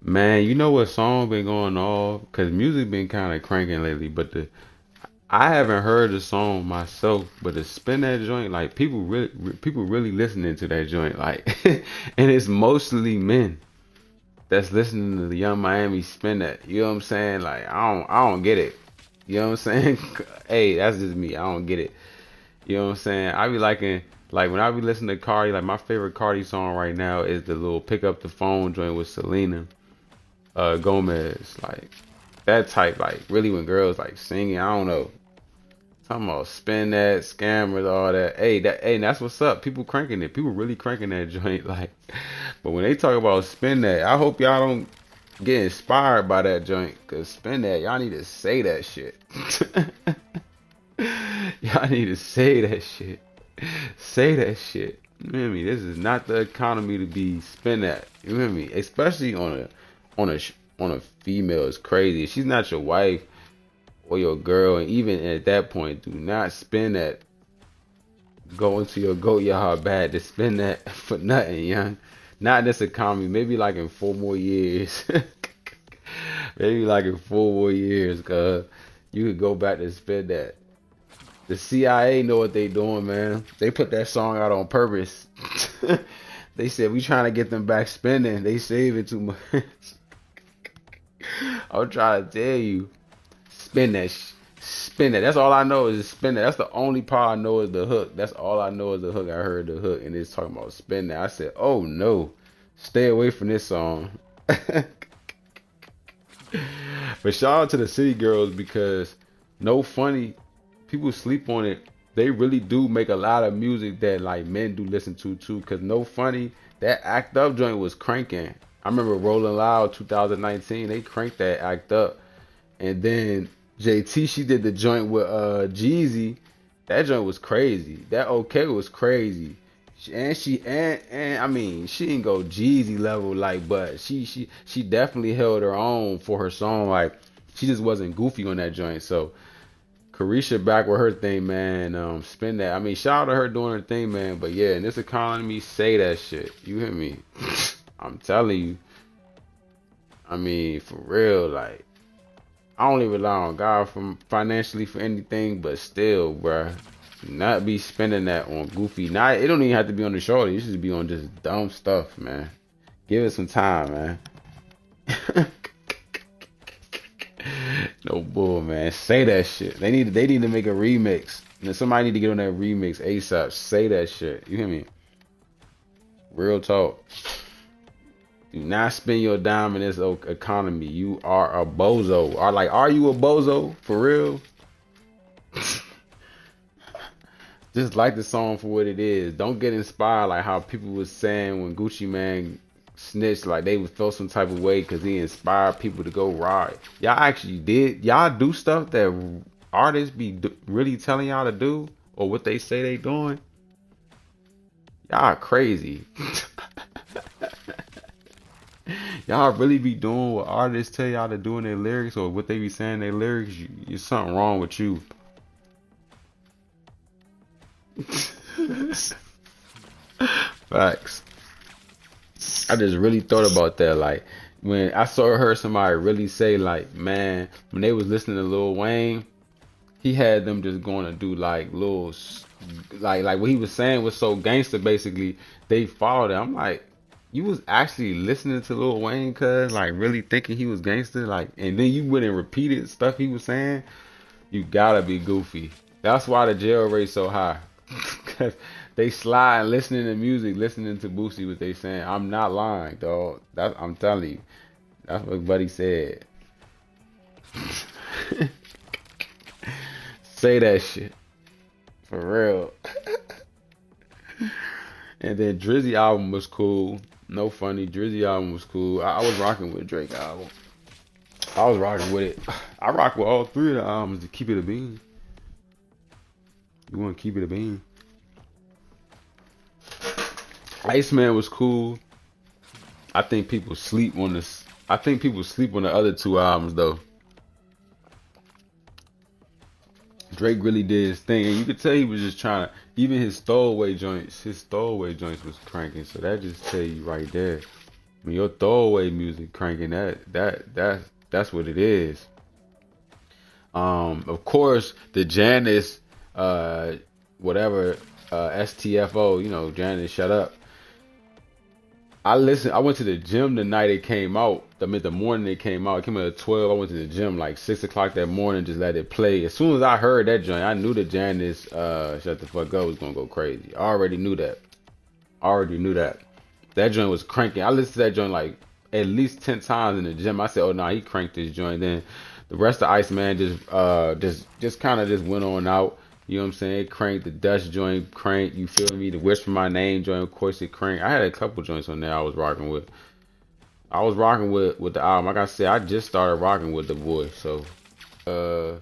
Man, you know what song been going off? Cause music been kind of cranking lately, but the I haven't heard the song myself, but to spin that joint, like people really listening to that joint, like, and it's mostly men that's listening to the Young Miami spin that. You know what I'm saying? Like, I don't get it. You know what I'm saying? Hey, that's just me. I don't get it. You know what I'm saying? I be liking, like when I be listening to Cardi, like my favorite Cardi song right now is the little pick up the phone joint with Selena Gomez, like that type, like really when girls like singing, I don't know. Talking about spin that, scammers, all that. Hey, that's what's up. People cranking it. People really cranking that joint. Like, but when they talk about spin that, I hope y'all don't get inspired by that joint. Cause spin that, y'all need to say that shit. Y'all need to say that shit. Say that shit. You hear me? This is not the economy to be spin that. You hear me? Especially on a on a female. It's crazy. If she's not your wife or your girl, and even at that point, do not spend that. Go into your goat yard bag to spend that for nothing, young. Not in this economy. Maybe like in 4 more years. Maybe like in 4 more years, cause you could go back and spend that. The CIA know what they doing, man. They put that song out on purpose. They said we trying to get them back spending. They saving too much. I'm trying to tell you. Spin that. Spin that. That's all I know is spin that. That's the only part I know is the hook. That's all I know is the hook. I heard the hook and it's talking about spin that. I said, oh no, stay away from this song. But shout out to the City Girls because no funny people sleep on it. They really do make a lot of music that like men do listen to too. Cause no funny, that Act Up joint was cranking. I remember Rolling Loud 2019. They cranked that Act Up. And then JT, she did the joint with Jeezy. That joint was crazy. That OK was crazy. And I mean she didn't go Jeezy level like, but she definitely held her own for her song. Like she just wasn't goofy on that joint. So Carisha back with her thing, man. Spin that. I mean, shout out to her doing her thing, man. But yeah, in this economy, say that shit. You hear me? I'm telling you. I mean, for real, like. I only rely on God from financially for anything, but still, bruh, do not be spending that on goofy. Not it don't even have to be on the shoulder. You should be on just dumb stuff, man. Give it some time, man. No bull, man. Say that shit. They need to make a remix. And somebody need to get on that remix ASAP. Say that shit. You hear me? Real talk. Do not spend your dime in this economy. You are a bozo. Are you a bozo? For real? Just like the song for what it is. Don't get inspired like how people was saying when Gucci Man snitched, like they would feel some type of way because he inspired people to go ride. Y'all actually did. Y'all do stuff that artists be really telling y'all to do or what they say they doing. Y'all crazy. Y'all really be doing what artists tell y'all to do in their lyrics or what they be saying in their lyrics. There's something wrong with you. Facts. I just really thought about that. Like when I heard somebody really say like, man, when they was listening to Lil Wayne, he had them just going to do like little, like what he was saying was so gangster. Basically, they followed it. I'm like, you was actually listening to Lil Wayne, cuz like really thinking he was gangster, like, and then you went and repeated stuff he was saying. You gotta be goofy. That's why the jail rate so high. Cause they slide listening to music, listening to Boosie, what they saying. I'm not lying, dog. I'm telling you. That's what Buddy said. Say that shit. For real. And then Drizzy album was cool. No funny. Drizzy album was cool. I was rocking with Drake album. I was rocking with it. I rock with all three of the albums to keep it a bean. You want to keep it a bean. Iceman was cool. I think people sleep on this. I think people sleep on the other two albums though. Drake really did his thing, and you could tell he was just trying to. Even his throwaway joints was cranking. So that just tell you right there. I mean, your throwaway music cranking that's what it is. Of course, the Janice, uh, whatever, STFO, Janice, shut up. I listened. I went to the gym the night it came out. I mean, the morning it came out. It came out at 12. I went to the gym like 6 o'clock that morning. Just let it play. As soon as I heard that joint, I knew that Janice, shut the fuck up, was gonna go crazy. I already knew that. I already knew that. That joint was cranking. I listened to that joint like at least 10 times in the gym. I said, "Oh no, he cranked this joint." Then the rest of Iceman just kind of just went on out. You know what I'm saying? It cranked the Dutch joint, cranked. You feel me? The Whisper My Name joint, of course, it cranked. I had a couple joints on there I was rocking with. I was rocking with the album. Like I said, I just started rocking with the voice. So, uh,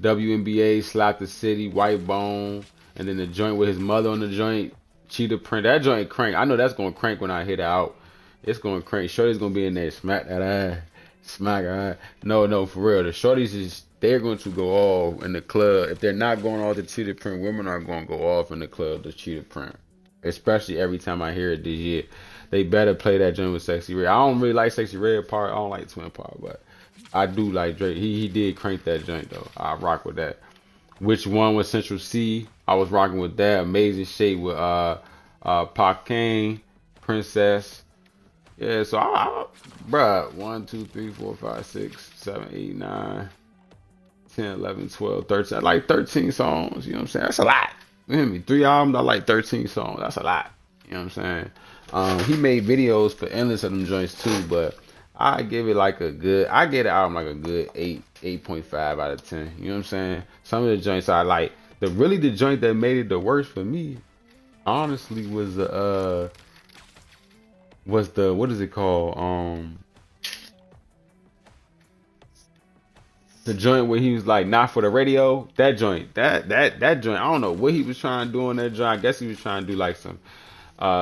WNBA, Slap the City, White Bone, and then the joint with his mother on the joint, Cheetah Print. That joint crank. I know that's gonna crank when I hit it out. It's gonna crank. Shorty's gonna be in there, smack that ass, smack her ass. No, no, for real. The shorties they're going to go off in the club. If they're not going off the Cheetah Print, women are gonna go off in the club the Cheetah Print. Especially every time I hear it this year. They better play that joint with Sexy Red. I don't really like Sexy Red part. I don't like Twin part, but I do like Drake. He did crank that joint though. I rock with that. Which one was Central C? I was rocking with that. Amazing Shape with Pop Kane, Princess. Yeah, so bruh, 1, 2, 3, 4, 5, 6, 7, 8, 9, 10, 11, 12, 13. I like 13 songs. You know what I'm saying? That's a lot. You hear me? 3 albums, I like 13 songs. That's a lot. You know what I'm saying? He made videos for endless of them joints too, but I give it like I get the album like a good 8, 8.5 out of 10. You know what I'm saying? Some of the joints I like. The joint that made it the worst for me, honestly, was the what is it called? The joint where he was like, not for the radio. That joint, that joint. I don't know what he was trying to do on that joint. I guess he was trying to do like some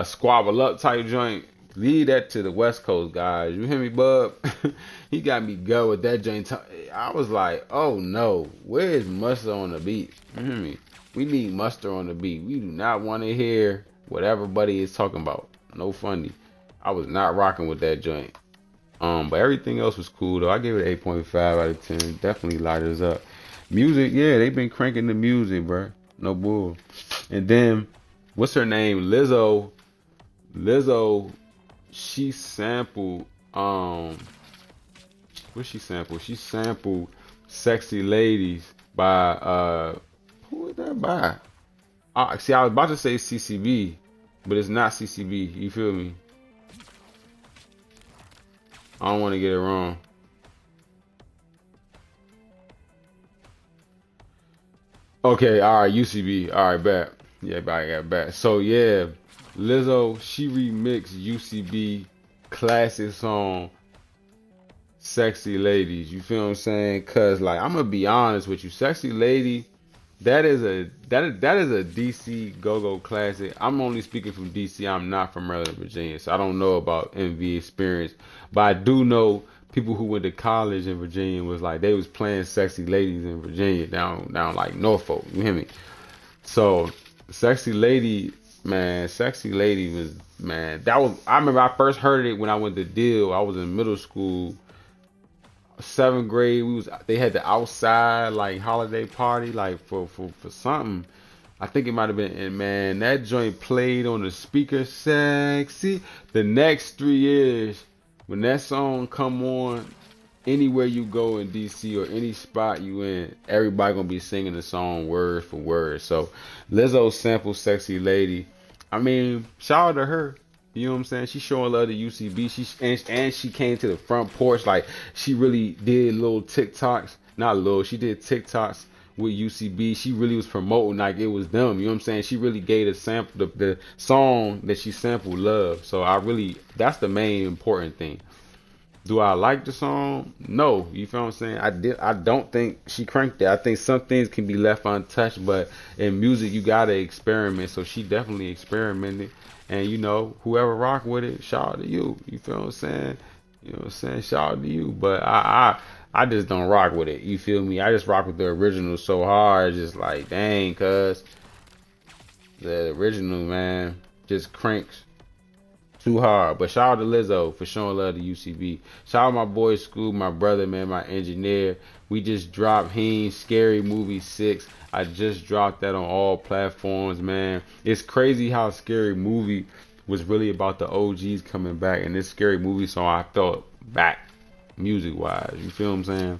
squabble up type joint. Leave that to the West Coast guys. You hear me, bub? He got me go with that joint. I was like, oh no, where is Mustard on the beat? You hear me? We need Mustard on the beat. We do not want to hear what everybody is talking about. No funny. I was not rocking with that joint. But everything else was cool though. I gave it 8.5 out of 10. Definitely light us up. Music, yeah, they been cranking the music, bro. No bull. And then, what's her name? Lizzo, she sampled what she sampled? She sampled Sexy Ladies by who was that by? See, I was about to say CCB, but it's not CCB. You feel me? I don't want to get it wrong. Okay, all right, UCB. All right, bet. Yeah, I got bet. So yeah, Lizzo, she remixed UCB classic song Sexy Ladies. You feel what I'm saying? Cause like I'm gonna be honest with you, Sexy Lady, that is a DC go-go classic. I'm only speaking from DC. I'm not from Maryland, Virginia, so I don't know about MV experience, but I do know people who went to college in Virginia was like they was playing Sexy Ladies in Virginia down like Norfolk. You hear me? So Sexy Lady, man, Sexy Lady was, man. That was, I remember I first heard it when I went to Deal. I was in middle school, 7th grade. They had the outside like holiday party like for something. I think it might have been, and man, that joint played on the speaker, sexy. The next 3 years, when that song come on, anywhere you go in DC or any spot you in, everybody gonna be singing the song word for word. So Lizzo sample Sexy Lady. I mean, shout out to her. You know what I'm saying? She showing love to UCB. And she came to the front porch. Like she really did little TikToks. Not little, she did TikToks with UCB. She really was promoting like it was them. You know what I'm saying? She really gave the song that she sampled love. So that's the main important thing. Do I like the song? No. You feel what I'm saying? I don't think she cranked it. I think some things can be left untouched, but in music you gotta experiment. So she definitely experimented. And whoever rock with it, shout out to you. You feel what I'm saying? You know what I'm saying? Shout out to you. But I just don't rock with it. You feel me? I just rock with the original so hard, just like dang, cuz the original, man, just cranks Too hard. But shout out to Lizzo for showing love to UCB. Shout out my boy Scoob, my brother, man, my engineer. We just dropped Heen Scary Movie 6. I just dropped that on all platforms, man. It's crazy how Scary Movie was really about the OGs coming back. And this Scary Movie song, I felt back music wise. You feel what I'm saying?